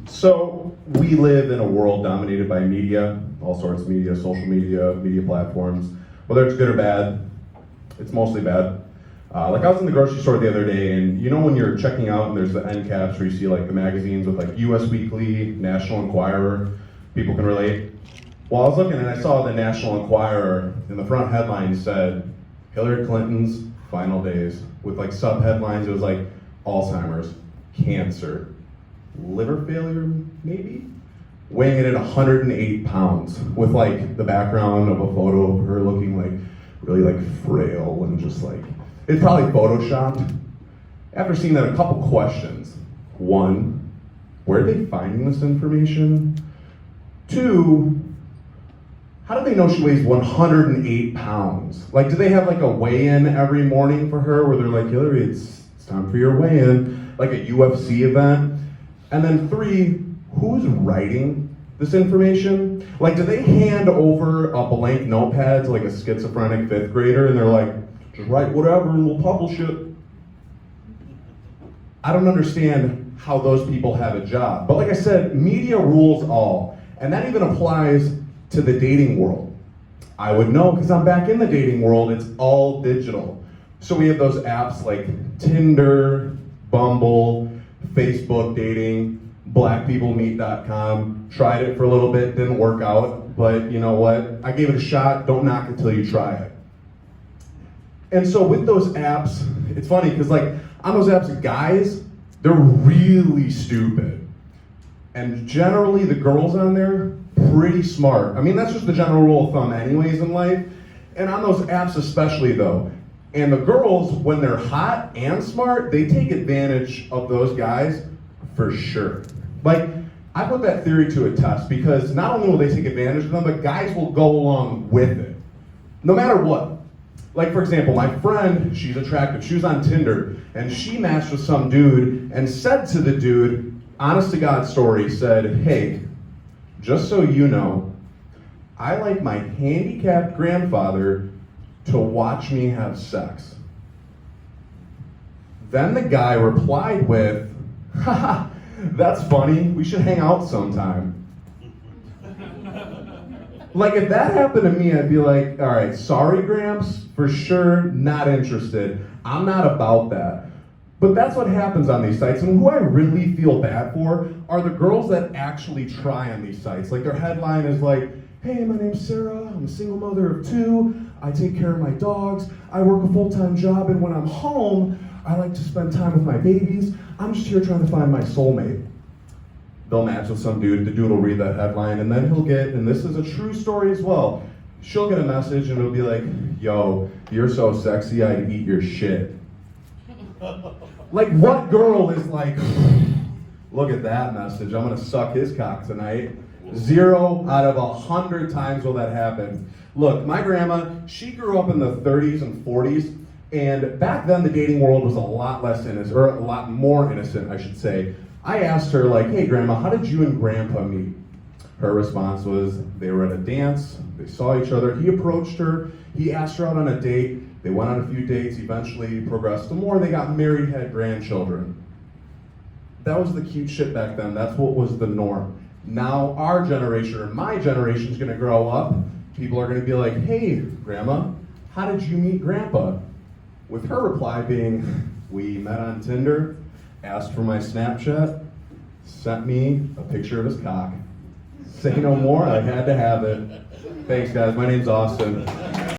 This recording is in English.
So we live in a world dominated by media, all sorts of media, social media, media platforms. Whether it's good or bad, it's mostly bad. Like I was in the grocery store the other day, and you know when you're checking out and there's the end caps where you see like the magazines with like US Weekly, National Enquirer, people can relate. Well, I was looking and I saw the National Enquirer, and the front headline said, Hillary Clinton's final days, with like sub-headlines. It was like Alzheimer's, cancer, liver failure maybe? Weighing in at 108 pounds, with like the background of a photo of her looking like really like frail and just like, it's probably photoshopped. After seeing that, a couple questions. One, where are they finding this information? Two, how do they know she weighs 108 pounds? Like, do they have like a weigh-in every morning for her where they're like, Hillary, it's time for your weigh-in, like a UFC event? And then three, who's writing this information? Like, do they hand over a blank notepad to like a schizophrenic fifth grader and they're like, just write whatever and we'll publish it? I don't understand how those people have a job. But like I said, media rules all. And that even applies to the dating world. I would know because I'm back in the dating world. It's all digital. So we have those apps like Tinder, Bumble, Facebook dating, blackpeoplemeet.com. Tried it for a little bit, didn't work out, but you know what? I gave it a shot. Don't knock it till you try it. And so with those apps, it's funny because like on those apps, guys, they're really stupid. And generally the girls on there, pretty smart. I mean, that's just the general rule of thumb anyways in life. And on those apps especially though. And the girls, when they're hot and smart, they take advantage of those guys for sure. Like, I put that theory to a test because not only will they take advantage of them, but guys will go along with it. No matter what. Like, for example, my friend, she's attractive, she was on Tinder, and she matched with some dude and said to the dude, honest to God story, said, hey, just so you know, I like my handicapped grandfather to watch me have sex. Then the guy replied with, haha, that's funny, we should hang out sometime. Like if that happened to me, I'd be like, all right, sorry Gramps, for sure, not interested. I'm not about that. But that's what happens on these sites, and who I really feel bad for are the girls that actually try on these sites. Like their headline is like, hey, my name's Sarah, I'm a single mother of 2, I take care of my dogs, I work a full-time job, and when I'm home, I like to spend time with my babies. I'm just here trying to find my soulmate. They'll match with some dude, the dude will read that headline, and then he'll get, and this is a true story as well, she'll get a message and it'll be like, yo, you're so sexy, I'd eat your shit. Like what girl is like, look at that message, I'm gonna suck his cock tonight. 0 out of 100 times will that happen. Look, my grandma, she grew up in the 30s and 40s, and back then the dating world was a lot less innocent, or a lot more innocent, I should say. I asked her like, hey grandma, how did you and grandpa meet? Her response was, they were at a dance, they saw each other, he approached her, he asked her out on a date, they went on a few dates, eventually progressed to more, they got married, had grandchildren. That was the cute shit back then, that's what was the norm. Now our generation, or my generation, is gonna grow up, people are gonna be like, hey grandma, how did you meet grandpa? With her reply being, we met on Tinder, asked for my Snapchat, sent me a picture of his cock. Say no more, I had to have it. Thanks guys, my name's Austin.